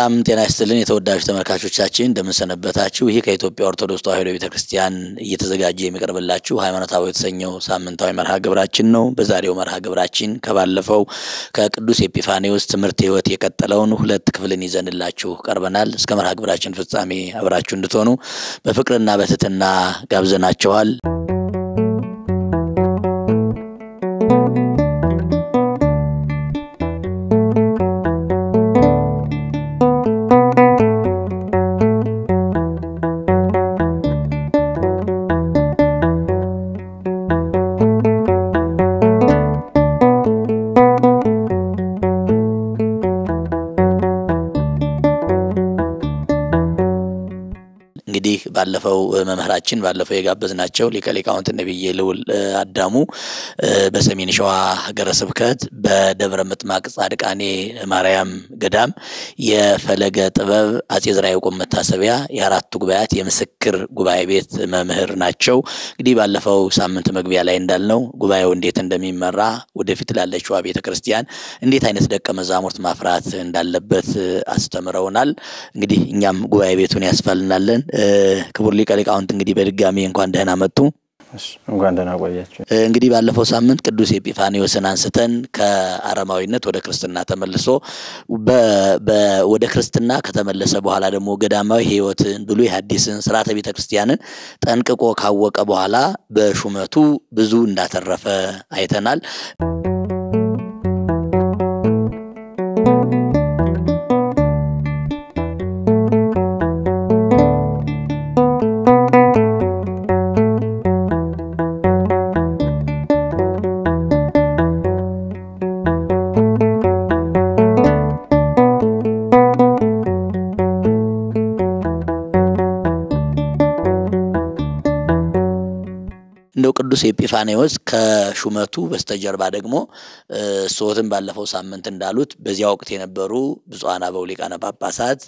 ሰላም ጤና ይስጥልን የተወዳጁ ተመልካቾቻችን እንደምን ሰነበታችሁ። ይህ ከኢትዮጵያ ኦርቶዶክስ ተዋሕዶ ቤተክርስቲያን እየተዘጋጀ የሚቀርብላችሁ ሃይማኖታዊ የተሰኘው ሳምንታዊ መርሃ ግብራችን ነው። በዛሬው መርሃ ግብራችን ከባለፈው ከቅዱስ ኤጲፋንዮስ ትምህርተ ሕይወት የቀጠለውን ሁለት ክፍልን ይዘንላችሁ ቀርበናል። እስከ መርሃ ግብራችን ፍጻሜ አብራችሁ እንድትሆኑ በፍቅርና በትህትና ጋብዘናችኋል። ባለፈው መምህራችን ባለፈው የጋበዝናቸው ሊቀ ሊቃውንት ነብይ ልዑል አዳሙ በሰሜን ሸዋ ሀገረ ስብከት በደብረ ምጥማቅ ጻድቃኔ ማርያም ገዳም የፈለገ ጥበብ አጼ ዘርዓ ያዕቆብ መታሰቢያ የአራቱ ጉባኤያት የምስክር ጉባኤ ቤት መምህር ናቸው። እንግዲህ ባለፈው ሳምንት መግቢያ ላይ እንዳልነው ጉባኤው እንዴት እንደሚመራ ወደፊት ላለችው ቤተክርስቲያን እንዴት አይነት ደቀ መዛሙርት ማፍራት እንዳለበት አስተምረውናል። እንግዲህ እኛም ጉባኤ ቤቱን ያስፈልናለን። ክቡር ሊቀ ሊቃውንት እንግዲህ በድጋሚ እንኳን ደህና መጡ። እንኳን ደህና ቆያችሁ። እንግዲህ ባለፈው ሳምንት ቅዱስ ኤጲፋንዮስን አንስተን ከአረማዊነት ወደ ክርስትና ተመልሶ ወደ ክርስትና ከተመለሰ በኋላ ደግሞ ገዳማዊ ሕይወትን ብሉይ ሐዲስን ሥርዓተ ቤተክርስቲያንን ጠንቅቆ ካወቀ በኋላ በሹመቱ ብዙ እንዳተረፈ አይተናል። ቅዱስ ኤጲፋንዮስ ከሹመቱ በስተጀርባ ደግሞ ሶትም ባለፈው ሳምንት እንዳሉት በዚያ ወቅት የነበሩ ብፁዓን አበው ሊቃነ ጳጳሳት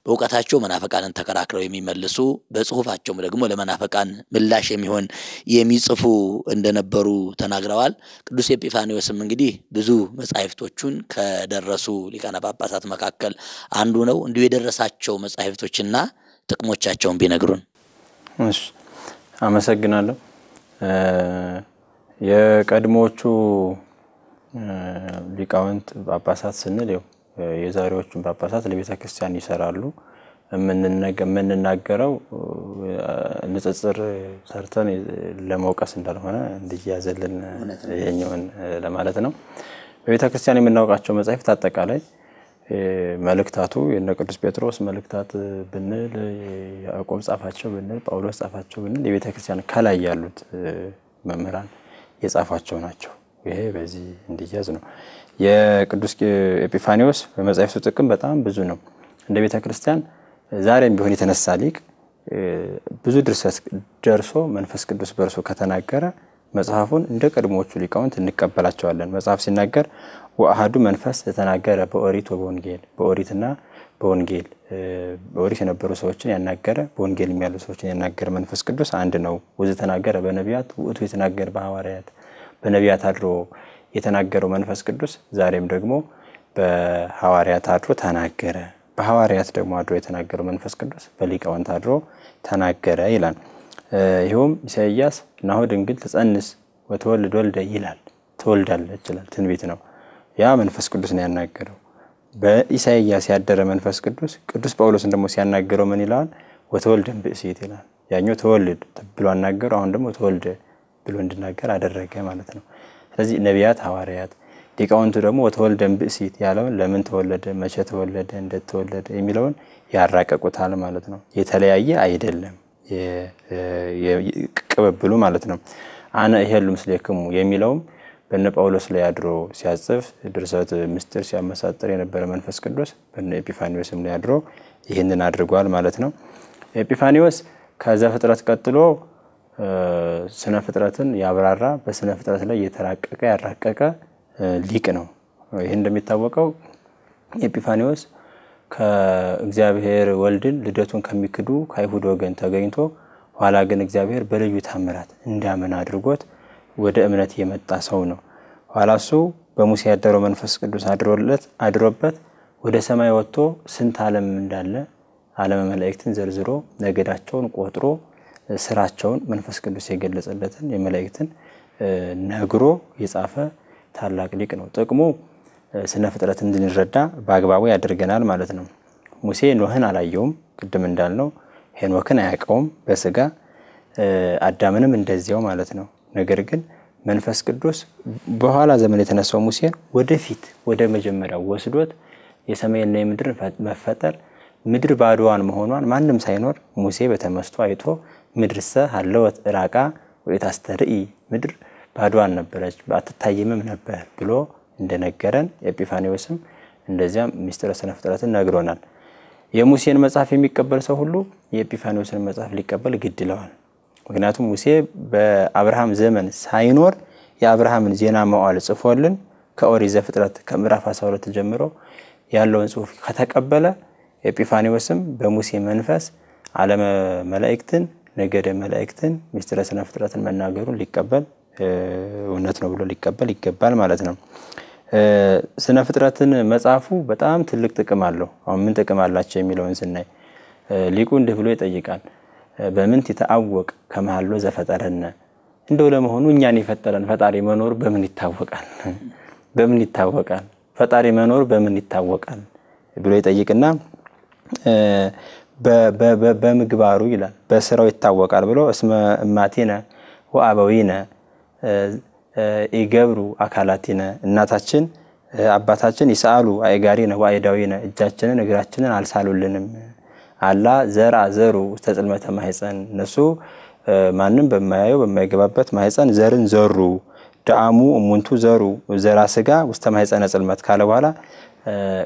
በእውቀታቸው መናፍቃንን ተከራክረው የሚመልሱ በጽሁፋቸውም ደግሞ ለመናፍቃን ምላሽ የሚጽፉ እንደነበሩ ተናግረዋል። ቅዱስ ኤጲፋንዮስም እንግዲህ ብዙ መጻሕፍቶቹን ከደረሱ ሊቃነ ጳጳሳት መካከል አንዱ ነው። እንዲሁ የደረሳቸው መጻሕፍቶችና ጥቅሞቻቸውን ቢነግሩን። እሺ፣ አመሰግናለሁ። የቀድሞቹ ሊቃውንት ጳጳሳት ስንል የዛሬዎቹን ጳጳሳት ለቤተ ክርስቲያን ይሰራሉ። የምንናገረው ንጽጽር ሰርተን ለመውቀስ እንዳልሆነ እንዲያዘልን የኛውን ለማለት ነው። በቤተ ክርስቲያን የምናውቃቸው መጻሕፍት አጠቃላይ መልእክታቱ የነ ቅዱስ ጴጥሮስ መልእክታት ብንል ያዕቆብ ጻፋቸው ብንል ጳውሎስ ጻፋቸው ብንል የቤተ ክርስቲያን ከላይ ያሉት መምህራን የጻፋቸው ናቸው። ይሄ በዚህ እንዲያዝ ነው። የቅዱስ ኤጲፋንዮስ በመጻሕፍቱ ጥቅም በጣም ብዙ ነው። እንደ ቤተ ክርስቲያን ዛሬም ቢሆን የተነሳ ሊቅ ብዙ ድርሰት ደርሶ መንፈስ ቅዱስ በርሶ ከተናገረ መጽሐፉን እንደ ቀድሞዎቹ ሊቃውንት እንቀበላቸዋለን። መጽሐፍ ሲናገር ወአሐዱ መንፈስ ተናገረ በኦሪት ወበወንጌል፣ በኦሪትና በወንጌል በኦሪት የነበሩ ሰዎችን ያናገረ በወንጌል የሚያሉ ሰዎችን ያናገረ መንፈስ ቅዱስ አንድ ነው። ወዘ ተናገረ በነቢያት ውእቱ የተናገረ በሐዋርያት፣ በነቢያት አድሮ የተናገረው መንፈስ ቅዱስ ዛሬም ደግሞ በሐዋርያት አድሮ ተናገረ። በሐዋርያት ደግሞ አድሮ የተናገረው መንፈስ ቅዱስ በሊቃውንት አድሮ ተናገረ ይላል። ይኸውም ኢሳይያስ ናሁ ድንግል ትጸንስ ወትወልድ ወልደ ይላል። ትወልዳለች ይላል፣ ትንቢት ነው። ያ መንፈስ ቅዱስ ነው ያናገረው። በኢሳይያስ ያደረ መንፈስ ቅዱስ ቅዱስ ጳውሎስን ደግሞ ሲያናገረው ምን ይላል? ወትወልድ ብእሲት ይላል። ያኛው ተወልድ ብሎ አናገረው፣ አሁን ደግሞ ተወልደ ብሎ እንድናገር አደረገ ማለት ነው። ስለዚህ ነቢያት፣ ሐዋርያት፣ ሊቃውንቱ ደግሞ ወትወልድ ብእሲት ያለውን ለምን ተወለደ፣ መቼ ተወለደ፣ እንዴት ተወለደ የሚለውን ያራቀቁታል ማለት ነው። የተለያየ አይደለም ቅብብሉ ማለት ነው። አነ ይሄሉ ምስሌክሙ የሚለውም በነ ጳውሎስ ላይ አድሮ ሲያጽፍ ድርሰት ምስጢር ሲያመሳጥር የነበረ መንፈስ ቅዱስ በነ ኤጲፋንዮስም ላይ አድሮ ይህንን አድርጓል ማለት ነው። ኤጲፋንዮስ ከዘፍጥረት ቀጥሎ ስነ ፍጥረትን ያብራራ በስነ ፍጥረት ላይ ያራቀቀ ሊቅ ነው። ይሄ እንደሚታወቀው ኤጲፋንዮስ ከእግዚአብሔር ወልድን ልደቱን ከሚክዱ ከአይሁድ ወገን ተገኝቶ ኋላ ግን እግዚአብሔር በልዩ ታምራት እንዳመን አድርጎት ወደ እምነት የመጣ ሰው ነው። ኋላ እሱ በሙሴ ያደረው መንፈስ ቅዱስ አድሮበት ወደ ሰማይ ወጥቶ ስንት ዓለም እንዳለ ዓለም መላእክትን ዘርዝሮ ነገዳቸውን ቆጥሮ ስራቸውን መንፈስ ቅዱስ የገለጸለትን የመላእክትን ነግሮ የጻፈ ታላቅ ሊቅ ነው። ጥቅሙ ስነ ፍጥረት እንድንረዳ በአግባቡ ያደርገናል ማለት ነው። ሙሴ ኖህን አላየውም ቅድም እንዳልነው፣ ሄኖክን አያውቀውም በስጋ አዳምንም እንደዚያው ማለት ነው። ነገር ግን መንፈስ ቅዱስ በኋላ ዘመን የተነሳው ሙሴን ወደፊት ወደ መጀመሪያው ወስዶት የሰማይና የምድር መፈጠር ምድር ባዶዋን መሆኗን ማንም ሳይኖር ሙሴ በተመስጦ አይቶ ምድርሰ ሀለወት ራቃ ወይታስተርኢ ምድር ባዶዋን ነበረች አትታይምም ነበር ብሎ እንደነገረን ኤጲፋኒዎስም እንደዚያም ምስጢረ ስነ ፍጥረትን ነግሮናል። የሙሴን መጽሐፍ የሚቀበል ሰው ሁሉ የኤጲፋኒዎስን መጽሐፍ ሊቀበል ግድ ይለዋል። ምክንያቱም ሙሴ በአብርሃም ዘመን ሳይኖር የአብርሃምን ዜና መዋዕል ጽፎልን ከኦሪት ዘፍጥረት ከምዕራፍ 12 ጀምሮ ያለውን ጽሑፍ ከተቀበለ ኤጲፋኒዎስም በሙሴ መንፈስ ዓለመ መላእክትን ነገደ መላእክትን ምስጢረ ስነ ፍጥረትን መናገሩን ሊቀበል እውነት ነው ብሎ ሊቀበል ይገባል ማለት ነው። ስነ ፍጥረትን መጽሐፉ በጣም ትልቅ ጥቅም አለው። አሁን ምን ጥቅም አላቸው የሚለውን ስናይ ሊቁ እንዲህ ብሎ ይጠይቃል። በምን ተታወቅ ከመሃሎ ዘፈጠረነ እንደው ለመሆኑ እኛን የፈጠረን ፈጣሪ መኖር በምን ይታወቃል? በምን ይታወቃል? ፈጣሪ መኖር በምን ይታወቃል ብሎ ይጠይቅና በምግባሩ ይላል በስራው ይታወቃል ብሎ እስመ እማቲነ ወአበዊነ ይገብሩ አካላቲነ እናታችን አባታችን ይሳሉ አይጋሪነ ወአይዳዊነ እጃችንን እግራችንን አልሳሉልንም አላ ዘራ ዘሩ ተጽልመተ ማህፀን እነሱ ማንም በማያየው በማይገባበት ማህፀን ዘርን ዘሩ ዳአሙ እሙንቱ ዘሩ ዘራ ስጋ ውስተ ማህፀነ ጽልመት ካለ በኋላ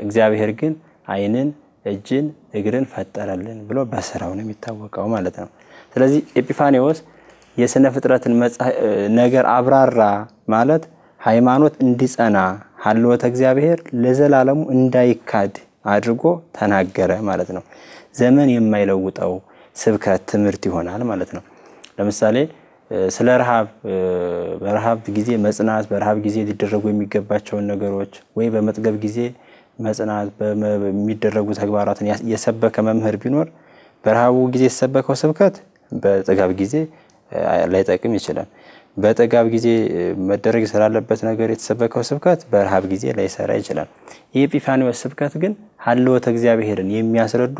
እግዚአብሔር ግን አይንን እጅን እግርን ፈጠረልን ብሎ በስራው ነው የሚታወቀው ማለት ነው። ስለዚህ ኤጲፋኒዎስ የስነ ፍጥረትን ነገር አብራራ ማለት ሃይማኖት እንዲጸና ሀልወተ እግዚአብሔር ለዘላለሙ እንዳይካድ አድርጎ ተናገረ ማለት ነው። ዘመን የማይለውጠው ስብከት ትምህርት ይሆናል ማለት ነው። ለምሳሌ ስለ ረሃብ በረሃብ ጊዜ መጽናት በረሃብ ጊዜ ሊደረጉ የሚገባቸው ነገሮች ወይ በመጥገብ ጊዜ መጽናት በሚደረጉ ተግባራትን የሰበከ መምህር ቢኖር በረሃቡ ጊዜ የሰበከው ስብከት በጥጋብ ጊዜ ላይጠቅም ይችላል። በጥጋብ ጊዜ መደረግ ስላለበት ነገር የተሰበከው ስብከት በረሃብ ጊዜ ላይሰራ ይችላል። የኤጲፋኒዎስ ስብከት ግን ሀልወተ እግዚአብሔርን የሚያስረዱ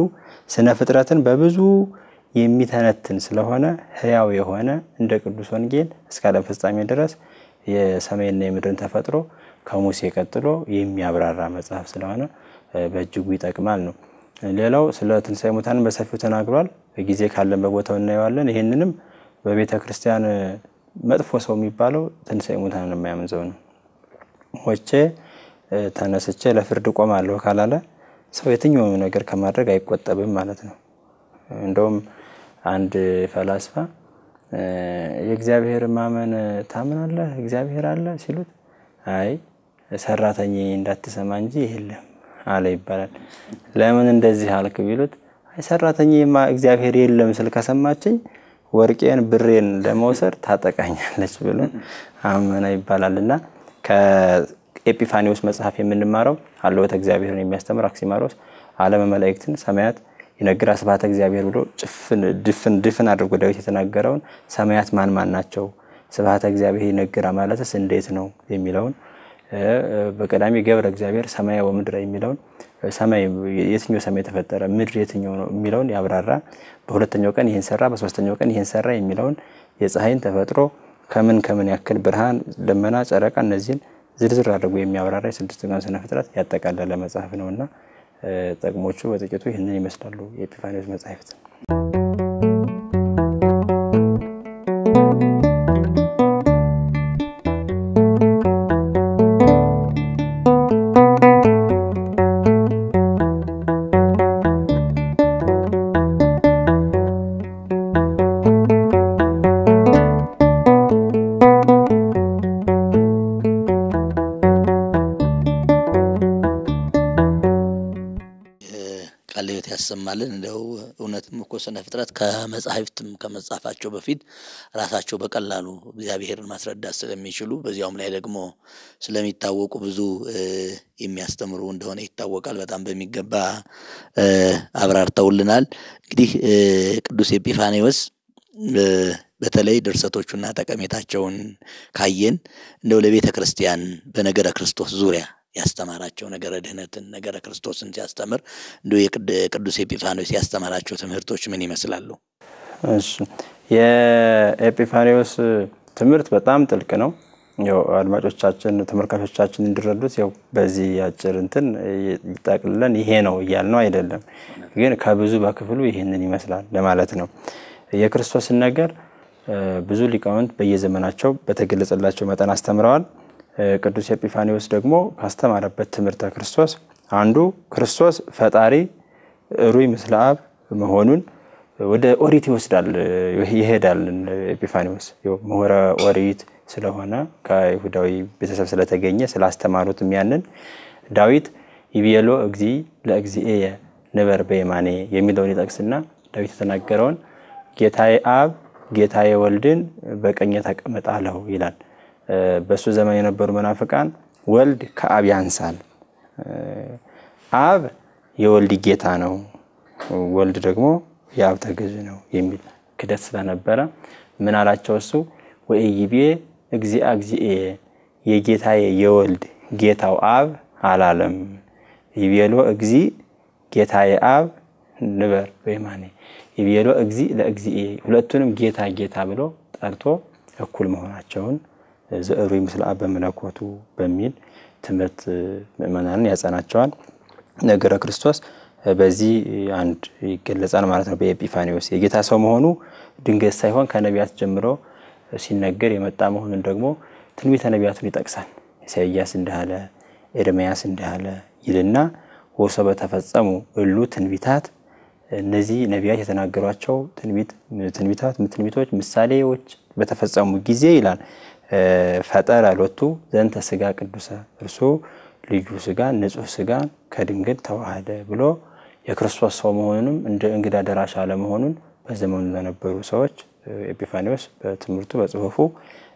ስነ ፍጥረትን በብዙ የሚተነትን ስለሆነ ህያው የሆነ እንደ ቅዱስ ወንጌል እስከ ዓለም ፍጻሜ ድረስ የሰማይና የምድርን ተፈጥሮ ከሙሴ ቀጥሎ የሚያብራራ መጽሐፍ ስለሆነ በእጅጉ ይጠቅማል ነው። ሌላው ስለ ትንሣኤ ሙታን በሰፊው ተናግሯል። ጊዜ ካለን በቦታው እናየዋለን። ይሄንንም በቤተ ክርስቲያን መጥፎ ሰው የሚባለው ትንሣኤ ሙታንን የማያምን ሰው ነው። ሞቼ ተነስቼ ለፍርድ ቆማለሁ ካላለ ሰው የትኛውም ነገር ከማድረግ አይቆጠብም ማለት ነው። እንደውም አንድ ፈላስፋ የእግዚአብሔር ማመን ታምናለህ እግዚአብሔር አለ ሲሉት አይ ሰራተኛዬ እንዳትሰማ እንጂ የለም አለ ይባላል። ለምን እንደዚህ አልክ ቢሉት አይ ሰራተኛዬማ እግዚአብሔር የለም ስል ከሰማችኝ ወርቄን ብሬን ለመውሰድ ታጠቃኛለች ብሎ አመነ ይባላልና ከኤጲፋኒዎስ መጽሐፍ የምንማረው ሀልወተ እግዚአብሔርን የሚያስተምር አክሲማሮስ ዓለመ መላእክትን ሰማያት ይነግራ ስብሐተ እግዚአብሔር ብሎ ድፍን አድርጎ ዳዊት የተናገረውን ሰማያት ማን ማን ናቸው ስብሐተ እግዚአብሔር ይነግራ ማለትስ እንዴት ነው የሚለውን በቀዳሚ ገብረ እግዚአብሔር ሰማያ ወምድር የሚለውን ሰማይ የትኛው ሰማይ ተፈጠረ ምድር የትኛው ነው የሚለውን ያብራራ። በሁለተኛው ቀን ይሄን ሰራ በሶስተኛው ቀን ይሄን ሰራ የሚለውን የፀሐይን ተፈጥሮ ከምን ያክል ብርሃን ደመና ጨረቃ እነዚህን ዝርዝር አድርጎ የሚያብራራ የስድስት ቀን ስነ ፍጥረት ያጠቃለለ መጽሐፍ ነውና ጥቅሞቹ በጥቂቱ ይህንን ይመስላሉ የኤጲፋኒዎስ መጽሐፍት። ያሰማልን። እንደው እውነትም እኮ ስነ ፍጥረት ከመጻሕፍትም ከመጻፋቸው በፊት ራሳቸው በቀላሉ እግዚአብሔርን ማስረዳት ስለሚችሉ በዚያውም ላይ ደግሞ ስለሚታወቁ ብዙ የሚያስተምሩ እንደሆነ ይታወቃል። በጣም በሚገባ አብራርተውልናል። እንግዲህ ቅዱስ ኤጲፋንዮስ በተለይ ድርሰቶቹና ጠቀሜታቸውን ካየን እንደው ለቤተ ክርስቲያን በነገረ ክርስቶስ ዙሪያ ያስተማራቸው ነገረ ድህነትን ነገረ ክርስቶስን ሲያስተምር እንደው የቅዱስ ኤጲፋንዮስ ያስተማራቸው ትምህርቶች ምን ይመስላሉ? እሺ የኤጲፋንዮስ ትምህርት በጣም ጥልቅ ነው። ያው አድማጮቻችን ተመልካቾቻችን እንዲረዱት ያው በዚህ አጭር እንትን ይጠቅልለን ይሄ ነው እያልነው አይደለም፣ ግን ከብዙ በክፍሉ ይሄንን ይመስላል ለማለት ነው። የክርስቶስን ነገር ብዙ ሊቃውንት በየዘመናቸው በተገለጸላቸው መጠን አስተምረዋል። ቅዱስ ኤጲፋንዮስ ደግሞ ካስተማረበት ትምህርተ ክርስቶስ አንዱ ክርስቶስ ፈጣሪ ሩይ ምስለ አብ መሆኑን ወደ ኦሪት ይሄዳል። ኤጲፋንዮስ ምሁረ ኦሪት ስለሆነ ከይሁዳዊ ቤተሰብ ስለተገኘ ስላስተማሩትም ያንን ዳዊት ይቤሎ እግዚ ለእግዚእየ ንበር በየማኔ የሚለውን ይጠቅስና ዳዊት የተናገረውን ጌታዬ አብ ጌታዬ ወልድን በቀኝ ተቀመጥ አለው ይላል። በሱ ዘመን የነበሩ መናፍቃን ወልድ ከአብ ያንሳል፣ አብ የወልድ ጌታ ነው፣ ወልድ ደግሞ የአብ ተገዥ ነው የሚል ክደት ስለነበረ ምን አላቸው? እሱ ወኢይቤ እግዚአ እግዚእየ የጌታዬ የወልድ ጌታው አብ አላለም። ይቤሎ እግዚ ጌታዬ አብ ንበር በየማኔ ይቤሎ እግዚ ለእግዚእየ ሁለቱንም ጌታ ጌታ ብሎ ጠርቶ እኩል መሆናቸውን ዘእሩይ ምስለ አብ በመለኮቱ በሚል ትምህርት ምእመናንን ያጸናቸዋል። ነገረ ክርስቶስ በዚህ አንድ ይገለጻል ማለት ነው። በኤጲፋንዮስ የጌታ ሰው መሆኑ ድንገት ሳይሆን ከነቢያት ጀምሮ ሲነገር የመጣ መሆኑን ደግሞ ትንቢተ ነቢያቱን ይጠቅሳል። ኢሳይያስ እንዳለ ኤርምያስ እንዳለ ይልና ወሰበ ተፈጸሙ እሉ ትንቢታት እነዚህ ነቢያት የተናገሯቸው ትንቢቶች ምሳሌዎች በተፈጸሙ ጊዜ ይላል ፈጠረ ሎቱ ዘንተ ስጋ ቅዱሰ እርሱ ልዩ ስጋ ንጹህ ስጋ ከድንግል ተዋህደ ብሎ የክርስቶስ ሰው መሆኑንም እንደ እንግዳ ደራሽ አለመሆኑን በዘመኑ ለነበሩ ሰዎች ኤጲፋንዮስ በትምህርቱ በጽሁፉ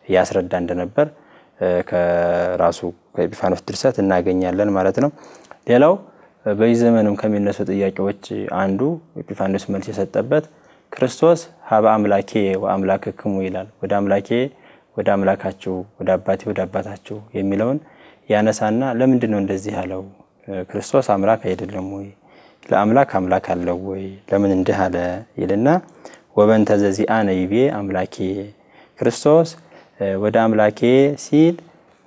ያስረዳ እንደነበር ከራሱ ከኤጲፋንዮስ ድርሰት እናገኛለን ማለት ነው። ሌላው በዚህ ዘመንም ከሚነሱ ጥያቄዎች አንዱ ኤጲፋንዮስ መልስ የሰጠበት ክርስቶስ ሀበ አምላኬ ወአምላክክሙ ይላል። ወደ አምላኬ ወደ አምላካችሁ ወደ አባቴ ወደ አባታችሁ የሚለውን ያነሳና ለምንድን ነው እንደዚህ ያለው? ክርስቶስ አምላክ አይደለም ወይ? ለአምላክ አምላክ አለው ወይ? ለምን እንዲህ አለ ይልና ወበንተ ዘዚአነ ይቤ አምላኬ ክርስቶስ ወደ አምላኬ ሲል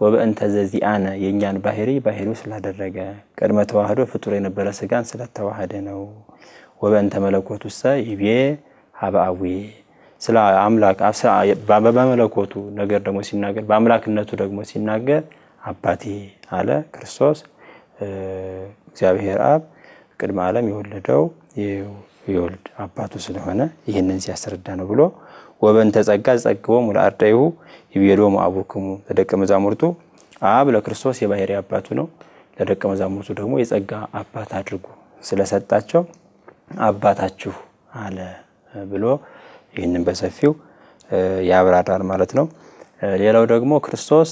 ወበእንተ ዘዚአነ የኛን ባህሪው ስላደረገ ቀድመ ተዋህዶ ፍጡር የነበረ ስጋን ስለተዋህደ ነው። ወበእንተ መለኮቱሰ ይቤ ሀበ አቡዬ ስለ አምላክ በመለኮቱ ነገር ደግሞ ሲናገር በአምላክነቱ ደግሞ ሲናገር አባቴ አለ። ክርስቶስ እግዚአብሔር አብ ቅድመ ዓለም የወለደው የወልድ አባቱ ስለሆነ ይህንን ሲያስረዳ ነው ብሎ ወበንተ ጸጋ ጸግቦሙ ለአርዳኢሁ ይቤሎሙ አቡክሙ ለደቀ መዛሙርቱ አብ ለክርስቶስ የባህሪ አባቱ ነው፣ ለደቀ መዛሙርቱ ደግሞ የጸጋ አባት አድርጎ ስለሰጣቸው አባታችሁ አለ ብሎ ይህንን በሰፊው ያብራራል ማለት ነው። ሌላው ደግሞ ክርስቶስ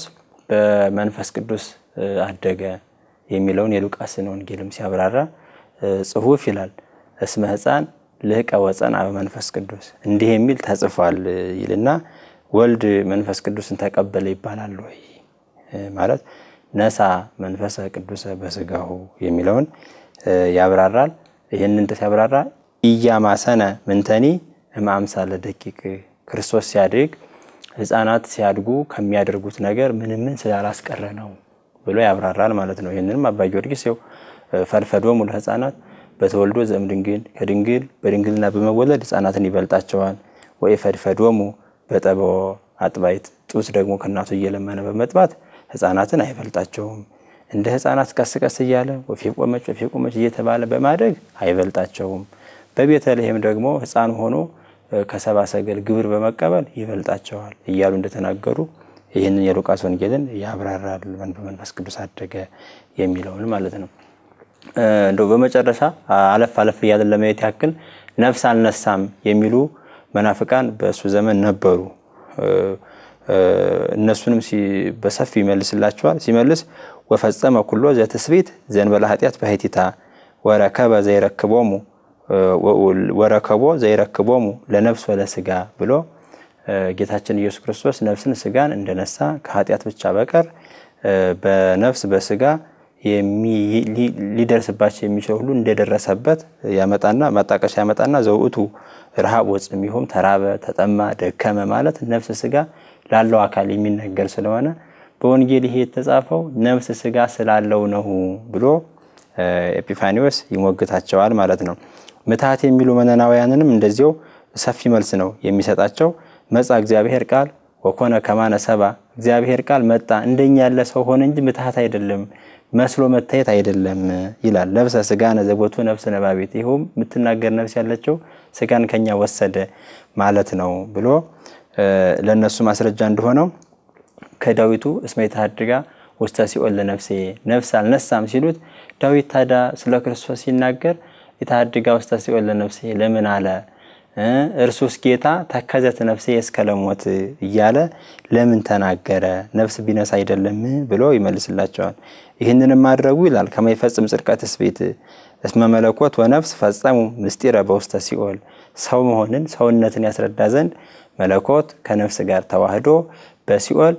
በመንፈስ ቅዱስ አደገ የሚለውን የሉቃስን ወንጌልም ሲያብራራ ጽሑፍ ይላል እስመ ሕፃን ልህቀ ወፀንዐ በመንፈስ ቅዱስ እንዲህ የሚል ተጽፏል ይልና ወልድ መንፈስ ቅዱስን ተቀበለ ይባላል ወይ ማለት ነሳ መንፈስ ቅዱስ በስጋሁ የሚለውን ያብራራል። ይህንን ሲያብራራ ኢያማሰነ ምንተኒ እምአምሳለ ደቂቅ ክርስቶስ ሲያድግ ሕፃናት ሲያድጉ ከሚያደርጉት ነገር ምንም ስላላስቀረ ነው ብሎ ያብራራል ማለት ነው። ይህንንም አባ ጊዮርጊስ ያው ፈድፈዶሙ ለሕፃናት በተወልዶ ዘእምድንግል ከድንግል በድንግልና በመወለድ ሕፃናትን ይበልጣቸዋል። ወይ ፈድፈዶሙ በጠበው አጥባይት ጡት ደግሞ ከናቱ እየለመነ በመጥባት ሕፃናትን አይበልጣቸውም። እንደ ሕፃናት ቀስ እያለ ወፌ ቆመች እየተባለ በማድረግ አይበልጣቸውም። በቤተልሔም ደግሞ ሕፃን ሆኖ ከሰባ ሰገል ግብር በመቀበል ይበልጣቸዋል እያሉ እንደተናገሩ ይህንን የሉቃስ ወንጌልን ያብራራል። በመንፈስ ቅዱስ አደገ የሚለውን ማለት ነው። እንደው በመጨረሻ አለፍ ያለ ለማየት ያክል ነፍስ አልነሳም የሚሉ መናፍቃን በሱ ዘመን ነበሩ። እነሱንም በሰፊ ይመልስላቸዋል። ሲመልስ ወፈጸመ ኩሎ ዘትስብእት ዘንበለ ኃጢአት በህቲታ ወረከቦ ዘይረክቦሙ ለነፍስ ወለስጋ ብሎ ጌታችን ኢየሱስ ክርስቶስ ነፍስን ስጋን እንደነሳ ከኃጢአት ብቻ በቀር በነፍስ በስጋ ሊደርስባቸው የሚችል ሁሉ እንደደረሰበት ያመጣና ማጣቀሻ ያመጣና ዘውቱ ረሃብ ወጽምይሁም ተራበ ተጠማ ደከመ ማለት ነፍስ ስጋ ላለው አካል የሚነገር ስለሆነ በወንጌል ይሄ የተጻፈው ነፍስ ስጋ ስላለው ነው ብሎ ኤጲፋኒዮስ ይሞግታቸዋል ማለት ነው። ምታት የሚሉ መነናውያንንም እንደዚሁ ሰፊ መልስ ነው የሚሰጣቸው። መጻ እግዚአብሔር ቃል ወኮነ ከማነ ሰባ እግዚአብሔር ቃል መጣ እንደኛ ያለ ሰው ሆነ እንጂ ምታት አይደለም መስሎ መታየት አይደለም ይላል። ለብሰ ስጋነ ዘቦቱ ነፍስ ነባቤት ይሁም ምትናገር ነፍስ ያለችው ስጋን ከኛ ወሰደ ማለት ነው ብሎ ለነሱ ማስረጃ እንደሆነው ከዳዊቱ እስመ ይታድጋ ውስተ ሲኦል ለነፍሴ ነፍስ አልነሳም ሲሉት ዳዊት ታዳ ስለ ክርስቶስ ሲናገር ይታድጋ ውስተ ሲኦል ለነፍሴ ለምን አለ? እርሱስ ጌታ ተከዘት ነፍሴ እስከለሞት እያለ ለምን ተናገረ? ነፍስ ቢነሳ አይደለም ብሎ ይመልስላቸዋል። ይህንንም ማድረጉ ይላል ከመይፈጽም ጽድቀት ስቤት እስመ መለኮት ወነፍስ ፈጸሙ ምስጢረ በውስተ ሲኦል ሰው መሆንን ሰውነትን ያስረዳ ዘንድ መለኮት ከነፍስ ጋር ተዋህዶ በሲኦል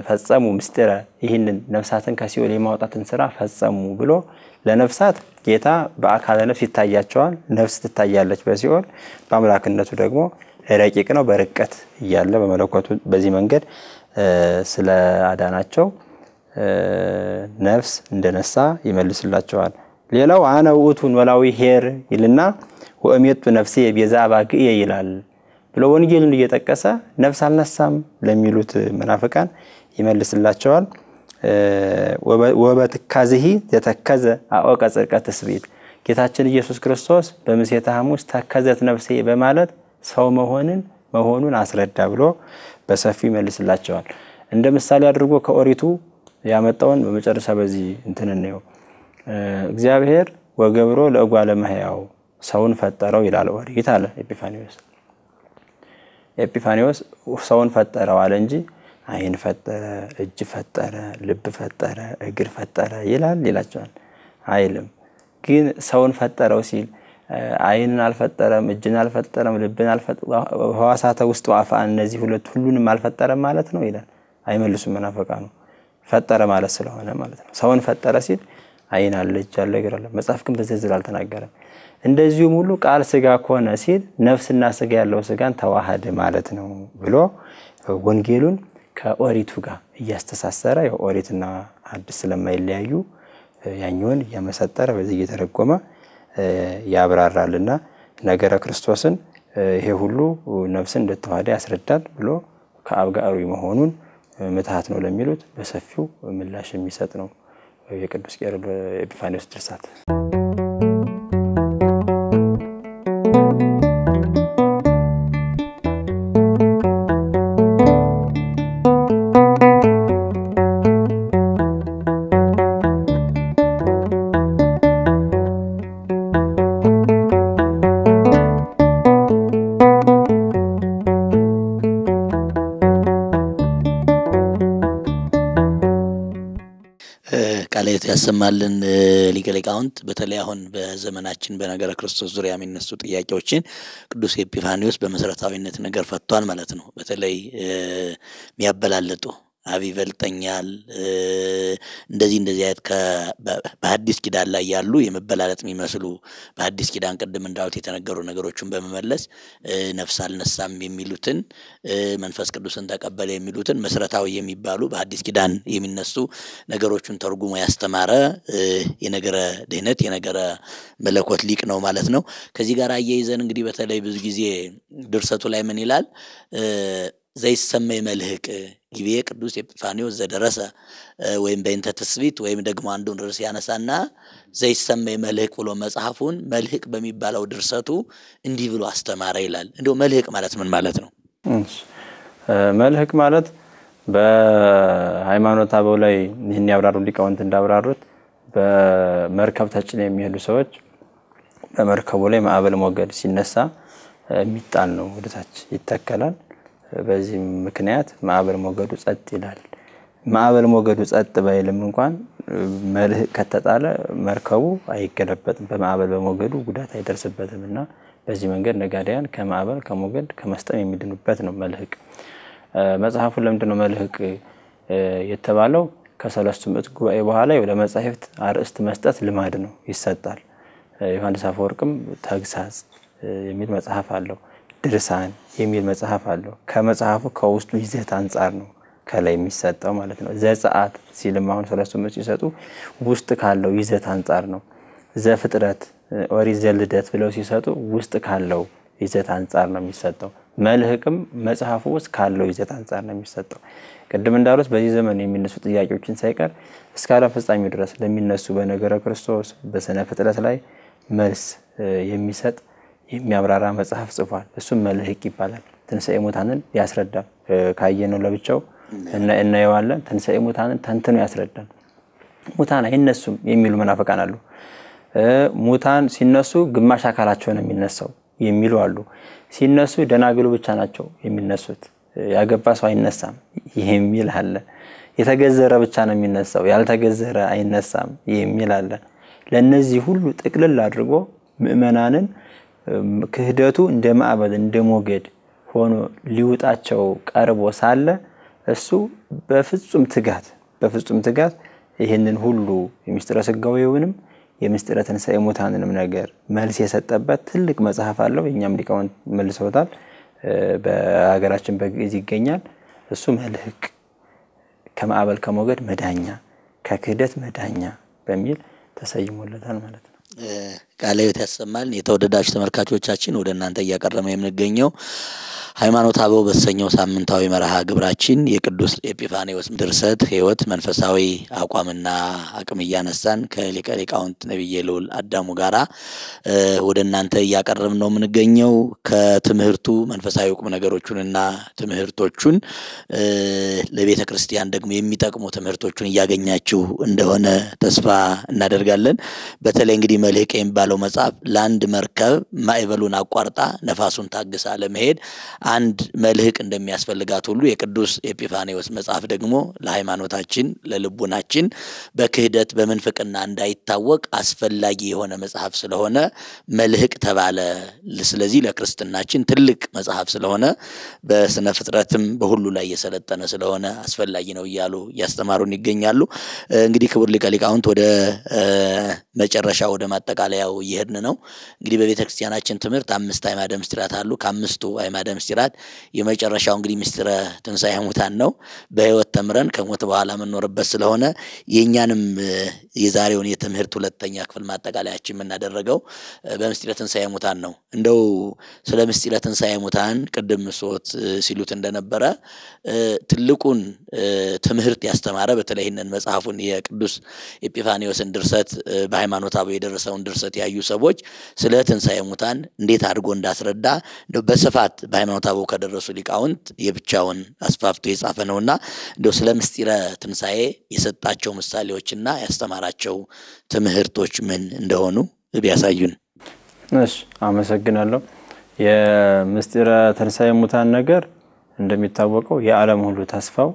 ፈጸሙ ምስጢረ ይህንን ነፍሳትን ከሲኦል የማውጣትን ስራ ፈጸሙ ብሎ ለነፍሳት ጌታ በአካለ ነፍስ ይታያቸዋል። ነፍስ ትታያለች በሲኦል በአምላክነቱ ደግሞ ረቂቅ ነው በርቀት እያለ በመለኮቱ በዚህ መንገድ ስለ አዳናቸው ነፍስ እንደነሳ ይመልስላቸዋል። ሌላው አነ ውእቱን ወላዊ ሄር ይልና ወእሜቱ ነፍሴ ቤዛ ባግየ ይላል ብሎ ወንጌልን እየጠቀሰ ነፍስ አልነሳም ለሚሉት መናፍቃን ይመልስላቸዋል። ወበትካዝሂ የተከዘ አወቀ ጽድቀት ስቤት ጌታችን ኢየሱስ ክርስቶስ በምሴተ ሐሙስ ተከዘት ነፍሴ በማለት ሰው መሆኑን አስረዳ ብሎ በሰፊው ይመልስላቸዋል። እንደ ምሳሌ አድርጎ ከኦሪቱ ያመጣውን በመጨረሻ በዚህ እንትንነው እግዚአብሔር ወገብሮ ለእጓለ እመሕያው ሰውን ፈጠረው ይላል ኦሪት አለ ኤጲፋኒዮስ ሰውን ፈጠረው አለ እንጂ አይን ፈጠረ እጅ ፈጠረ ልብ ፈጠረ እግር ፈጠረ ይላቸዋል አይልም። ግን ሰውን ፈጠረው ሲል አይንን አልፈጠረም እጅን አልፈጠረም ልብን አልፈጠረም ሕዋሳተ ውስጥ ወአፋ እነዚህ ሁሉንም አልፈጠረም ማለት ነው ይላል። አይመልሱም መናፍቃኑ ፈጠረ ማለት ስለሆነ ማለት ነው። ሰውን ፈጠረ ሲል አይን አለ እጅ አለ እግር አለ መጽሐፍ ግን በዝርዝር አልተናገረም። እንደዚሁ ሙሉ ቃል ስጋ ሆነ ሲል ነፍስና ስጋ ያለው ስጋን ተዋሃደ ማለት ነው ብሎ ወንጌሉን ከኦሪቱ ጋር እያስተሳሰረ የኦሪትና አዲስ ስለማይለያዩ ያኛውን ያመሰጠረ በዚህ እየተረጎመ ያብራራልና ነገረ ክርስቶስን ይሄ ሁሉ ነፍስን እንደተዋሃደ ያስረዳል ብሎ ከአብ ጋር መሆኑን ምትሃት ነው ለሚሉት በሰፊው ምላሽ የሚሰጥ ነው የቅዱስ ኤጲፋኒዮስ ድርሳት። ቃልየት ያሰማልን ሊቀ ሊቃውንት። በተለይ አሁን በዘመናችን በነገረ ክርስቶስ ዙሪያ የሚነሱ ጥያቄዎችን ቅዱስ ኤጲፋኒዮስ በመሰረታዊነት ነገር ፈቷል ማለት ነው። በተለይ የሚያበላልጡ አብ ይበልጠኛል እንደዚህ አይነት በሐዲስ ኪዳን ላይ ያሉ የመበላለጥ የሚመስሉ በሐዲስ ኪዳን ቀደም እንዳውት የተነገሩ ነገሮችን በመመለስ ነፍስ አልነሳም የሚሉትን መንፈስ ቅዱስን ተቀበለ የሚሉትን መሰረታዊ የሚባሉ በሐዲስ ኪዳን የሚነሱ ነገሮችን ተርጉሞ ያስተማረ የነገረ ድህነት የነገረ መለኮት ሊቅ ነው ማለት ነው። ከዚህ ጋር አያይዘን እንግዲህ በተለይ ብዙ ጊዜ ድርሰቱ ላይ ምን ይላል? ዘይሰመይ መልህቅ ጊዜ ቅዱስ ኤጲፋኒዮስ ዘደረሰ ወይም በእንተ ትስብእት ወይም ደግሞ አንዱን ርዕስ ያነሳና ዘይሰመይ መልህቅ ብሎ መጽሐፉን መልህቅ በሚባለው ድርሰቱ እንዲህ ብሎ አስተማረ ይላል። እንደው መልህቅ ማለት ምን ማለት ነው? መልህቅ ማለት በሃይማኖት አበው ላይ ይህን ያብራሩ ሊቃውንት እንዳብራሩት በመርከብ ተጭነው የሚሄዱ ሰዎች በመርከቡ ላይ ማዕበል ሞገድ ሲነሳ የሚጣል ነው ወደታች ይተከላል። በዚህ ምክንያት ማዕበል ሞገዱ ጸጥ ይላል። ማዕበል ሞገዱ ጸጥ ባይልም እንኳን መልህቅ ከተጣለ መርከቡ አይገለበጥም፣ በማዕበል በሞገዱ ጉዳት አይደርስበትምና በዚህ መንገድ ነጋዴያን ከማዕበል ከሞገድ ከመስጠም የሚድኑበት ነው መልህቅ። መጽሐፉ ለምንድነው መልህቅ የተባለው? ከሰለስቱ ምዕት ጉባኤ በኋላ ወደ መጻሕፍት አርእስት መስጠት ልማድ ነው፣ ይሰጣል። ዮሐንስ አፈወርቅም ተግሳጽ የሚል መጽሐፍ አለው፣ ድርሳን የሚል መጽሐፍ አለው። ከመጽሐፉ ከውስጡ ይዘት አንፃር ነው ከላይ የሚሰጠው ማለት ነው። ዘጸአት ሲልም አሁን ሰለስቱ ምዕት ሲሰጡ ውስጥ ካለው ይዘት አንፃር ነው። ዘፍጥረት ኦሪት ዘልደት ብለው ሲሰጡ ውስጥ ካለው ይዘት አንፃር ነው የሚሰጠው። መልህቅም መጽሐፉ ውስጥ ካለው ይዘት አንፃር ነው የሚሰጠው። ቅድም እንዳሉት በዚህ ዘመን የሚነሱ ጥያቄዎችን ሳይቀር እስከ ዓለም ፍጻሜ ድረስ ለሚነሱ በነገረ ክርስቶስ በስነ ፍጥረት ላይ መልስ የሚሰጥ የሚያብራራ መጽሐፍ ጽፏል። እሱም መልህቅ ይባላል። ትንሣኤ ሙታንን ያስረዳል። ካየነው ለብቻው እናየዋለን። ትንሣኤ ሙታንን ተንትኖ ያስረዳል። ሙታን አይነሱም የሚሉ መናፍቃን አሉ። ሙታን ሲነሱ ግማሽ አካላቸው ነው የሚነሳው የሚሉ አሉ። ሲነሱ ደናግሉ ብቻ ናቸው የሚነሱት፣ ያገባ ሰው አይነሳም የሚል አለ። የተገዘረ ብቻ ነው የሚነሳው፣ ያልተገዘረ አይነሳም የሚል አለ። ለነዚህ ሁሉ ጥቅልል አድርጎ ምእመናንን ክህደቱ እንደ ማዕበል እንደ ሞገድ ሆኖ ሊውጣቸው ቀርቦ ሳለ እሱ በፍጹም ትጋት ይሄንን ሁሉ የምስጢረ ሥጋዌውንም የምስጢረ ትንሣኤ ሙታንንም ነገር መልስ የሰጠበት ትልቅ መጽሐፍ አለው። የኛም ሊቃውንት መልሰውታል። በሀገራችን በግዕዝ ይገኛል። እሱ መልህቅ ከማዕበል ከሞገድ መዳኛ ከክህደት መዳኛ በሚል ተሰይሞለታል ማለት ነው። ቃለ ሕይወት ያሰማል። የተወደዳችሁ ተመልካቾቻችን ወደ እናንተ እያቀረበ የምንገኘው ሃይማኖተ አበው በተሰኘው ሳምንታዊ መርሃ ግብራችን የቅዱስ ኤጲፋንዮስ ድርሰት ሕይወት መንፈሳዊ አቋምና አቅም እያነሳን ከሊቀ ሊቃውንት ነብየ ልዑል አዳሙ ጋራ ወደ እናንተ እያቀረብን ነው የምንገኘው። ከትምህርቱ መንፈሳዊ ቁም ነገሮቹንና ትምህርቶቹን ለቤተ ክርስቲያን ደግሞ የሚጠቅሙ ትምህርቶቹን እያገኛችሁ እንደሆነ ተስፋ እናደርጋለን። በተለይ እንግዲህ መልህቅ የሚባለው መጽሐፍ ለአንድ መርከብ ማዕበሉን አቋርጣ ነፋሱን ታግሳ ለመሄድ አንድ መልህቅ እንደሚያስፈልጋት ሁሉ የቅዱስ ኤጲፋንዮስ መጽሐፍ ደግሞ ለሃይማኖታችን ለልቡናችን በክህደት በመንፈቅና እንዳይታወቅ አስፈላጊ የሆነ መጽሐፍ ስለሆነ መልህቅ ተባለ። ስለዚህ ለክርስትናችን ትልቅ መጽሐፍ ስለሆነ በስነ ፍጥረትም በሁሉ ላይ የሰለጠነ ስለሆነ አስፈላጊ ነው እያሉ ያስተማሩን ይገኛሉ። እንግዲህ ክቡር ሊቀ ሊቃውንት ወደ መጨረሻ ወደ ማጠቃለያው እየሄድን ነው። እንግዲህ በቤተክርስቲያናችን ትምህርት 5 አዕማደ ምስጢራት አሉ። ከአምስቱ አዕማደ ምስጢራት የመጨረሻው እንግዲህ ምስጢረ ትንሣኤ ሙታን ነው። በሕይወት ተምረን ከሞት በኋላ የምንኖርበት ስለሆነ የኛንም የዛሬውን የትምህርት ሁለተኛ ክፍል ማጠቃለያችን የምናደርገው በምስጢረ ትንሣኤ ሙታን ነው። እንደው ስለ ምስጢረ ትንሣኤ ሙታን ቅድም ሶት ሲሉት እንደነበረ ትልቁን ትምህርት ያስተማረ በተለይ ይህንን መጽሐፉን የቅዱስ ኤጲፋንዮስን ድርሰት በሃይማኖተ አበው የደረሰውን ድርሰት ያዩ ሰዎች ስለ ትንሣኤ ሙታን እንዴት አድርጎ እንዳስረዳ እንደው በስፋት በሃይማኖተ አበው ከደረሱ ሊቃውንት የብቻውን አስፋፍቶ የጻፈ ነውና እንደው ስለ ምስጢረ ትንሣኤ የሰጣቸው ምሳሌዎችና ያስተማራቸው ትምህርቶች ምን እንደሆኑ ቢያሳዩን። እሺ፣ አመሰግናለሁ። የምስጢረ ትንሣኤ ሙታን ነገር እንደሚታወቀው የዓለም ሁሉ ተስፋው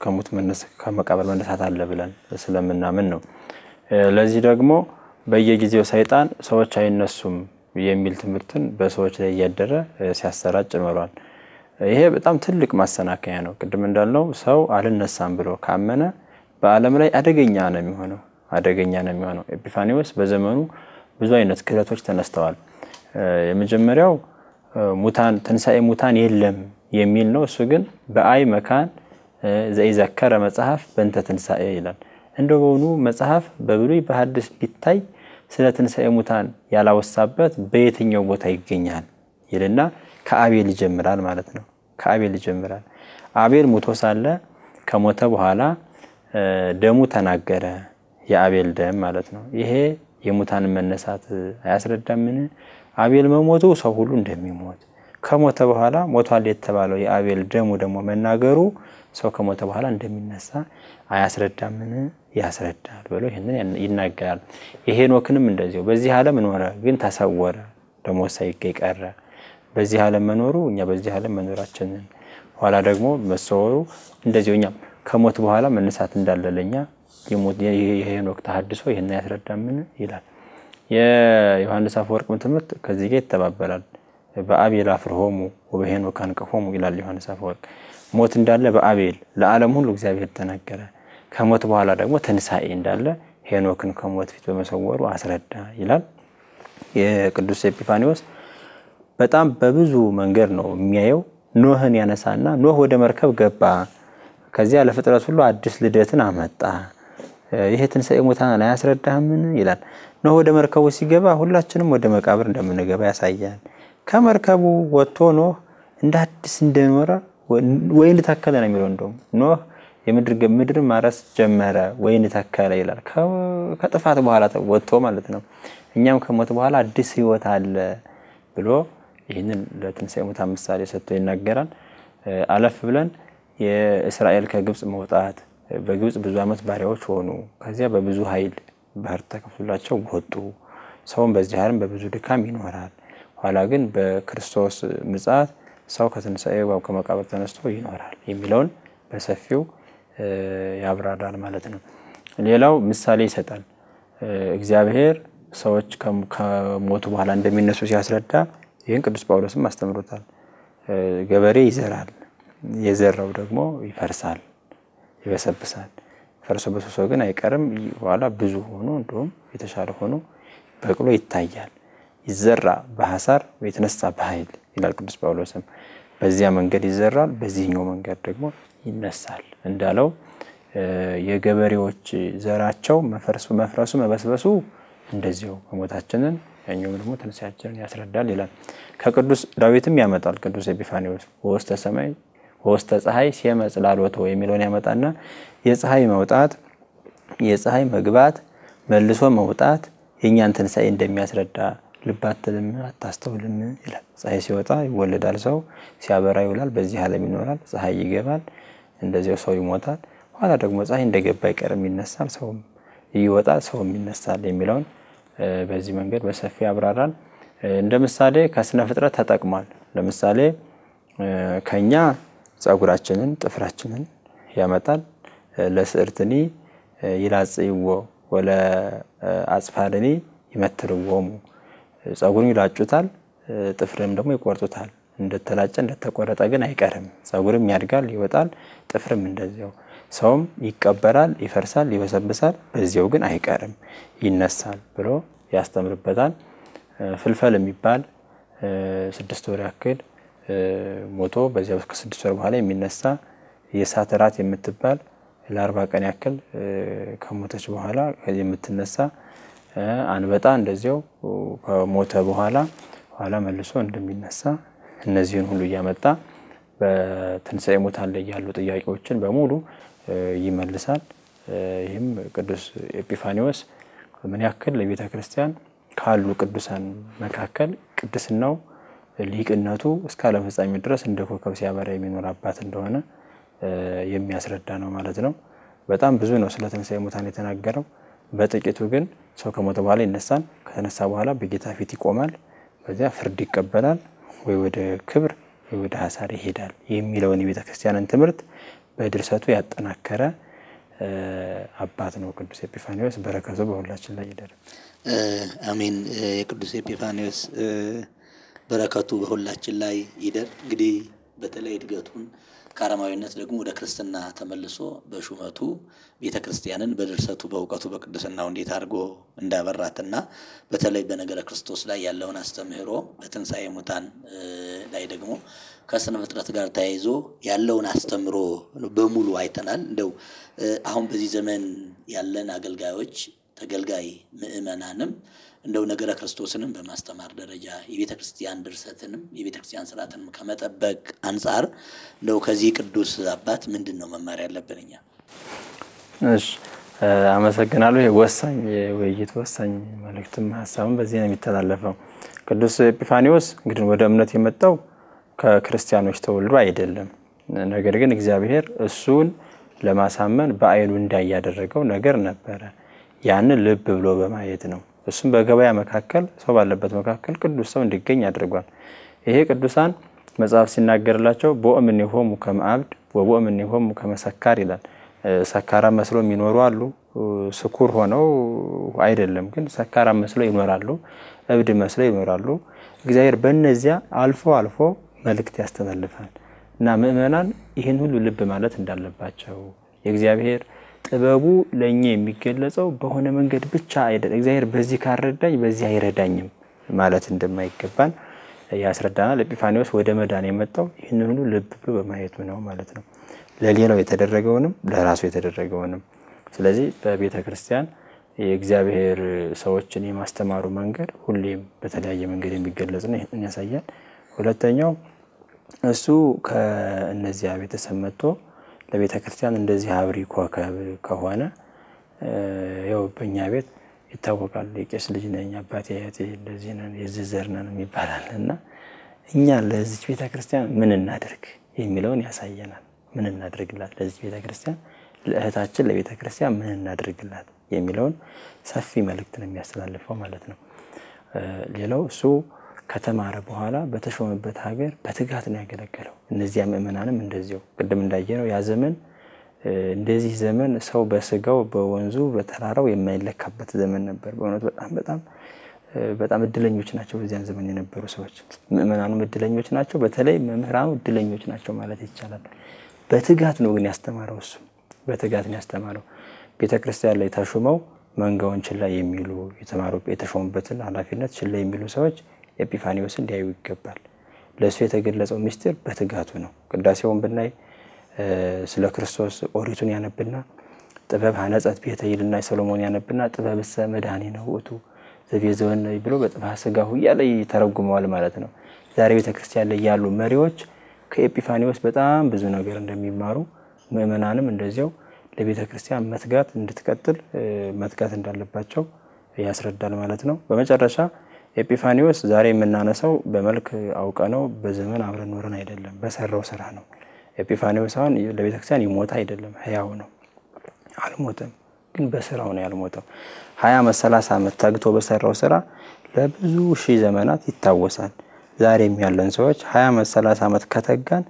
ከሞት ከመቃብር መነሳት አለ ብለን ስለምናምን ነው። ለዚህ ደግሞ በየጊዜው ሰይጣን ሰዎች አይነሱም የሚል ትምህርትን በሰዎች ላይ እያደረ ሲያሰራጭ ኖሯል። ይሄ በጣም ትልቅ ማሰናከያ ነው። ቅድም እንዳልነው ሰው አልነሳም ብሎ ካመነ በዓለም ላይ አደገኛ ነው የሚሆነው። ኤጲፋንዮስ በዘመኑ ብዙ አይነት ክህደቶች ተነስተዋል። የመጀመሪያው ሙታን ትንሣኤ ሙታን የለም የሚል ነው። እሱ ግን በአይ መካን ዘኢዘከረ መጽሐፍ በእንተ ትንሣኤ ይላል። እንደሆኑ መጽሐፍ በብሉይ በሐዲስ ቢታይ ስለ ትንሣኤ ሙታን ያላወሳበት በየትኛው ቦታ ይገኛል ይልና ከአቤል ይጀምራል ማለት ነው። ከአቤል ይጀምራል። አቤል ሞቶ ሳለ ከሞተ በኋላ ደሙ ተናገረ፣ የአቤል ደም ማለት ነው። ይሄ የሙታን መነሳት አያስረዳምን? አቤል መሞቱ ሰው ሁሉ እንደሚሞት ከሞተ በኋላ ሞቷል የተባለው የአቤል ደሙ ደግሞ መናገሩ ሰው ከሞተ በኋላ እንደሚነሳ አያስረዳምን? ያስረዳል ብሎ ይሄንን ይናገራል። የሄኖክንም እንደዚሁ በዚህ ዓለም ኖረ ግን ተሰወረ ደሞ ሳይገኝ ቀረ። በዚህ ዓለም መኖሩ እኛ በዚህ ዓለም መኖራችንን ኋላ ደግሞ መሰወሩ እንደዚሁ እኛ ከሞት በኋላ መነሳት እንዳለለኛ የሄኖክ ተሐድሶ ይሄን ያስረዳምን ይላል። የዮሐንስ አፈወርቅ ትምህርት ከዚህ ጋር ይተባበራል። በአቤል አፍርሆሙ ወበሄኖክ አንቀፎሙ ይላል ዮሐንስ አፈወርቅ። ሞት እንዳለ በአቤል ለዓለም ሁሉ እግዚአብሔር ተናገረ። ከሞት በኋላ ደግሞ ትንሳኤ እንዳለ ሄኖክን ከሞት ፊት በመሰወሩ አስረዳ ይላል። የቅዱስ ኤጲፋኒዎስ በጣም በብዙ መንገድ ነው የሚያየው። ኖህን ያነሳና ኖህ ወደ መርከብ ገባ፣ ከዚያ ለፍጥረት ሁሉ አዲስ ልደትን አመጣ። ይሄ ትንሳኤ ሙታን አያስረዳምን ይላል። ኖህ ወደ መርከቡ ሲገባ ሁላችንም ወደ መቃብር እንደምንገባ ያሳያል። ከመርከቡ ወጥቶ ኖህ እንደ አዲስ እንደኖረ ወይን ተከለ ነው የሚለው። እንደውም ኖህ የምድር ማረስ ጀመረ ወይን ተከለ ይላል። ከጥፋት በኋላ ወጥቶ ማለት ነው። እኛም ከሞት በኋላ አዲስ ህይወት አለ ብሎ ይሄንን ለትንሳኤ ሙታን ምሳሌ ሰጥቶ ይናገራል። አለፍ ብለን የእስራኤል ከግብጽ መውጣት በግብጽ ብዙ አመት ባሪያዎች ሆኑ። ከዚያ በብዙ ኃይል ባህር ተከፍሎላቸው ወጡ። ሰውም በዚህ ዓለም በብዙ ድካም ይኖራል። ኋላ ግን በክርስቶስ ምጽአት ሰው ከትንሳኤው ከመቃብር ተነስቶ ይኖራል የሚለውን በሰፊው ያብራራል ማለት ነው። ሌላው ምሳሌ ይሰጣል። እግዚአብሔር ሰዎች ከሞቱ በኋላ እንደሚነሱ ሲያስረዳ ይሄን ቅዱስ ጳውሎስም አስተምሮታል። ገበሬ ይዘራል፣ የዘራው ደግሞ ይፈርሳል፣ ይበሰብሳል። ፈርሶ በሶሶ ግን አይቀርም። ኋላ ብዙ ሆኖ እንደውም የተሻለ ሆኖ በቅሎ ይታያል። ይዘራ በሐሳር ወይተነሳ በኃይል ይላል ቅዱስ ጳውሎስም። በዚያ መንገድ ይዘራል፣ በዚህኛው መንገድ ደግሞ ይነሳል እንዳለው የገበሬዎች ዘራቸው መፍረሱ መበስበሱ እንደዚሁ ሞታችንን ያኛው ደግሞ ትንሳኤያችንን ያስረዳል ይላል። ከቅዱስ ዳዊትም ያመጣል ቅዱስ ኤጲፋኒዎስ ወስተ ሰማይ ወስተ ፀሐይ ሲመጽላሎቶ የሚለውን ያመጣና የፀሐይ መውጣት የፀሐይ መግባት መልሶ መውጣት የኛን ትንሳኤ እንደሚያስረዳ ልባትልም አታስተውልም ይላል። ፀሐይ ሲወጣ ይወለዳል ሰው፣ ሲያበራ ይውላል፣ በዚህ ዓለም ይኖራል። ፀሐይ ይገባል፣ እንደዚያው ሰው ይሞታል። ኋላ ደግሞ ፀሐይ እንደገባ ይቀርም ይነሳል፣ ሰውም ይወጣል፣ ሰውም ይነሳል የሚለውን በዚህ መንገድ በሰፊ ያብራራል። እንደ ምሳሌ ከስነ ፍጥረት ተጠቅሟል። ለምሳሌ ከኛ ጸጉራችንን ጥፍራችንን ያመጣል። ለስዕርትኒ ይላጽይዎ ወለ አጽፋልኒ ይመትርዎሙ። ጸጉሩን ይላጩታል፣ ጥፍርም ደግሞ ይቆርጡታል። እንደተላጨ እንደተቆረጠ ግን አይቀርም። ጸጉርም ያድጋል ይወጣል፣ ጥፍርም እንደዚያው። ሰውም ይቀበራል፣ ይፈርሳል፣ ይበሰብሳል፣ በዚያው ግን አይቀርም ይነሳል ብሎ ያስተምርበታል። ፍልፈል የሚባል 6 ወር ያክል ሞቶ በዚያው ከ6 ወር በኋላ የሚነሳ የእሳት ራት የምትባል ለ40 ቀን ያክል ከሞተች በኋላ የምትነሳ አንበጣ እንደዚያው ከሞተ በኋላ መልሶ እንደሚነሳ እነዚህን ሁሉ ያመጣ በትንሳኤ ሙታን ላይ ያሉ ጥያቄዎችን በሙሉ ይመልሳል። ይህም ቅዱስ ኤጲፋኒዎስ ምን ያክል ለቤተ ክርስቲያን ካሉ ቅዱሳን መካከል ቅድስናው ሊቅነቱ እስከ ዓለም ፍጻሜ ድረስ እንደ ኮከብ ሲያበራ የሚኖር አባት እንደሆነ የሚያስረዳ ነው ማለት ነው። በጣም ብዙ ነው ስለ ትንሳኤ ሙታን የተናገረው። በጥቂቱ ግን ሰው ከሞተ በኋላ ይነሳል፣ ከተነሳ በኋላ በጌታ ፊት ይቆማል፣ በዚያ ፍርድ ይቀበላል፣ ወይ ወደ ክብር ወይ ወደ ሐሳር ይሄዳል የሚለውን የቤተ ክርስቲያንን ትምህርት በድርሰቱ ያጠናከረ አባት ነው ቅዱስ ኤጲፋኒዎስ። በረከቱ በሁላችን ላይ ይደር። አሜን። የቅዱስ ኤጲፋኒዎስ በረከቱ በሁላችን ላይ ይደር። እንግዲህ በተለይ እድገቱን ከአረማዊነት ደግሞ ወደ ክርስትና ተመልሶ በሹመቱ ቤተክርስቲያንን በድርሰቱ በእውቀቱ በቅድስናው እንዴት አድርጎ እንዳበራትና በተለይ በነገረ ክርስቶስ ላይ ያለውን አስተምህሮ በትንሳኤ ሙታን ላይ ደግሞ ከስነ ፍጥረት ጋር ተያይዞ ያለውን አስተምህሮ በሙሉ አይተናል። እንደው አሁን በዚህ ዘመን ያለን አገልጋዮች ተገልጋይ ምእመናንም እንደው ነገረ ክርስቶስንም በማስተማር ደረጃ የቤተክርስቲያን ድርሰትንም የቤተክርስቲያን ስርዓትንም ከመጠበቅ አንፃር እንደው ከዚህ ቅዱስ አባት ምንድነው መማር ያለብን እኛ? እሺ አመሰግናለሁ። የወሳኝ የውይይት ወሳኝ መልእክትም ሐሳብም በዚህ ነው የሚተላለፈው። ቅዱስ ኤጲፋኒዎስ እንግዲህ ወደ እምነት የመጣው ከክርስቲያኖች ተወልዶ አይደለም። ነገር ግን እግዚአብሔር እሱን ለማሳመን በአይኑ እንዳያደረገው ነገር ነበረ። ያንን ልብ ብሎ በማየት ነው። እሱም በገበያ መካከል ሰው ባለበት መካከል ቅዱስ ሰው እንዲገኝ አድርጓል። ይሄ ቅዱሳን መጽሐፍ ሲናገርላቸው ቦእምኔሆሙ ከመአብድ ወቦእምኔሆሙ ከመሰካር ይላል። ሰካራ መስለው የሚኖሩ አሉ። ስኩር ሆነው አይደለም ግን ሰካራ መስለው ይኖራሉ። እብድ መስለው ይኖራሉ። እግዚአብሔር በእነዚያ አልፎ አልፎ መልእክት ያስተላልፋል እና ምእመናን ይህን ሁሉ ልብ ማለት እንዳለባቸው የእግዚአብሔር ጥበቡ ለኛ የሚገለጸው በሆነ መንገድ ብቻ አይደለም። እግዚአብሔር በዚህ ካረዳኝ በዚህ አይረዳኝም ማለት እንደማይገባን ያስረዳናል። ኤጲፋኒዎስ ወደ መዳን የመጣው ይህን ሁሉ ልብ ብሎ በማየቱ ነው ማለት ነው። ለሌላው የተደረገውንም ለራሱ የተደረገውንም። ስለዚህ በቤተ ክርስቲያን የእግዚአብሔር ሰዎችን የማስተማሩ መንገድ ሁሌም በተለያየ መንገድ የሚገለጽ ነው። ይህን ያሳያል። ሁለተኛው እሱ ከእነዚያ ቤተሰብ መጥቶ ለቤተ ክርስቲያን እንደዚህ አብሪ ኮከብ ከሆነ ያው በእኛ ቤት ይታወቃል። የቄስ ልጅ ነኝ አባቴ አያቴ እንደዚህ ነን የዚህ ዘር ነን ይባላል እና እኛ ለዚህ ቤተ ክርስቲያን ምን እናድርግ የሚለውን ያሳየናል። ምን እናድርግላት ለዚህ ቤተ ክርስቲያን ለእህታችን ለቤተ ክርስቲያን ምን እናድርግላት የሚለውን ሰፊ መልእክት ነው የሚያስተላልፈው ማለት ነው። ሌላው እሱ ከተማረ በኋላ በተሾመበት ሀገር በትጋት ነው ያገለገለው። እነዚያ ምእመናንም እንደዚሁ ቅድም እንዳየነው ያ ዘመን እንደዚህ ዘመን ሰው በስጋው በወንዙ በተራራው የማይለካበት ዘመን ነበር። በእውነት በጣም እድለኞች ናቸው በዚያን ዘመን የነበሩ ሰዎች። ምእመናኑም እድለኞች ናቸው። በተለይ መምህራኑ እድለኞች ናቸው ማለት ይቻላል። በትጋት ነው ግን ያስተማረው። እሱ በትጋት ነው ያስተማረው። ቤተክርስቲያን ላይ ተሾመው መንጋውን ችላ የሚሉ የተማሩ የተሾሙበትን ኃላፊነት ችላ የሚሉ ሰዎች ኤጲፋኒዎስ እንዲያዩ ይገባል። ለሱ የተገለጸው ምስጢር በትጋቱ ነው። ቅዳሴውን ብናይ ስለ ክርስቶስ ኦሪቱን ያነብና ጥበብ ሐነጸት ቤተ ይልና ሰሎሞን ያነብና ጥበብሰ መድኃኒነ ውእቱ ዘቤዘወነ ብሎ በጥበብ ሥጋሁ እያለ ይተረጉመዋል ማለት ነው። ዛሬ ቤተክርስቲያን ላይ ያሉ መሪዎች ከኤጲፋኒዎስ በጣም ብዙ ነገር እንደሚማሩ ምእመናንም እንደዚያው ለቤተክርስቲያን መትጋት እንድትቀጥል መትጋት እንዳለባቸው ያስረዳል ማለት ነው። በመጨረሻ ኤጲፋኒዎስ ዛሬ የምናነሳው በመልክ አውቀነው በዘመን አብረን ኖረን አይደለም፣ በሰራው ስራ ነው። ኤጲፋኒዎስ አሁን ለቤተክርስቲያን ይሞታ አይደለም፣ ሕያው ነው። አልሞተም፣ ግን በስራው ነው ያልሞተው። 20 ዓመት 30 ዓመት ታግቶ በሰራው ስራ ለብዙ ሺህ ዘመናት ይታወሳል። ዛሬም ያለን ሰዎች 20 ዓመት 30 ዓመት ከተጋን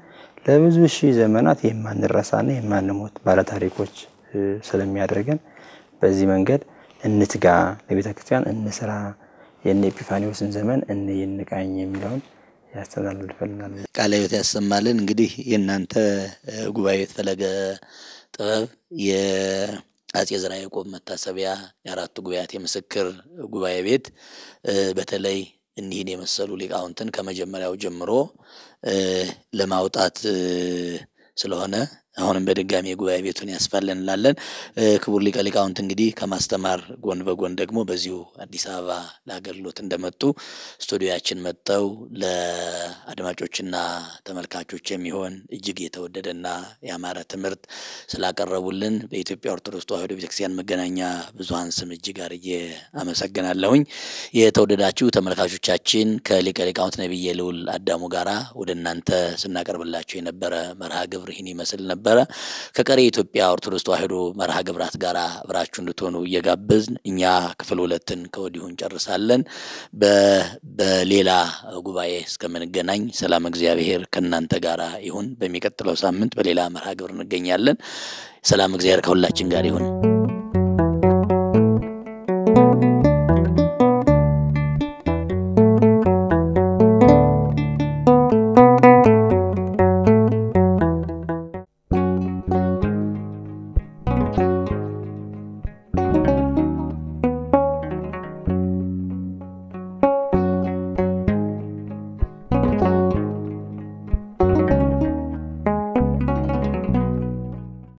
ለብዙ ሺህ ዘመናት የማንረሳና የማንሞት ባለታሪኮች ስለሚያደርገን በዚህ መንገድ እንትጋ፣ ለቤተክርስቲያን እንስራ፣ የነ ኤጲፋኒዎስን ዘመን እንቃኝ የሚለውን ያስተላልፈልናል። ቃለ ሕይወት ያሰማልን። እንግዲህ የእናንተ ጉባኤ ፈለገ ጥበብ የአፄ ዘርዓ ያዕቆብ መታሰቢያ የአራቱ ጉባኤያት የምስክር ጉባኤ ቤት በተለይ እኒህን የመሰሉ ሊቃውንትን ከመጀመሪያው ጀምሮ ለማውጣት ስለሆነ አሁንም በድጋሚ የጉባኤ ቤቱን ያስፋልን እንላለን። ክቡር ሊቀ ሊቃውንት እንግዲህ ከማስተማር ጎን በጎን ደግሞ በዚሁ አዲስ አበባ ለአገልግሎት እንደመጡ ስቱዲዮያችን መጥተው ለአድማጮችና ተመልካቾች የሚሆን እጅግ የተወደደና ያማረ ትምህርት ስላቀረቡልን በኢትዮጵያ ኦርቶዶክስ ተዋሕዶ ቤተክርስቲያን መገናኛ ብዙኃን ስም እጅግ አድርጌ አመሰግናለሁኝ። የተወደዳችሁ ተመልካቾቻችን ከሊቀ ሊቃውንት ነቢየ ልዑል አዳሙ ጋራ ወደ እናንተ ስናቀርብላችሁ የነበረ መርሃ ግብር ይህን ይመስል ነበር። ከቀሪ የኢትዮጵያ ኦርቶዶክስ ተዋሕዶ መርሃ ግብራት ጋራ አብራችሁ እንድትሆኑ እየጋበዝን እኛ ክፍል 2ን ከወዲሁ እንጨርሳለን። በሌላ ጉባኤ እስከምንገናኝ ሰላም እግዚአብሔር ከእናንተ ጋራ ይሁን። በሚቀጥለው ሳምንት በሌላ መርሃ ግብር እንገኛለን። ሰላም እግዚአብሔር ከሁላችን ጋር ይሁን።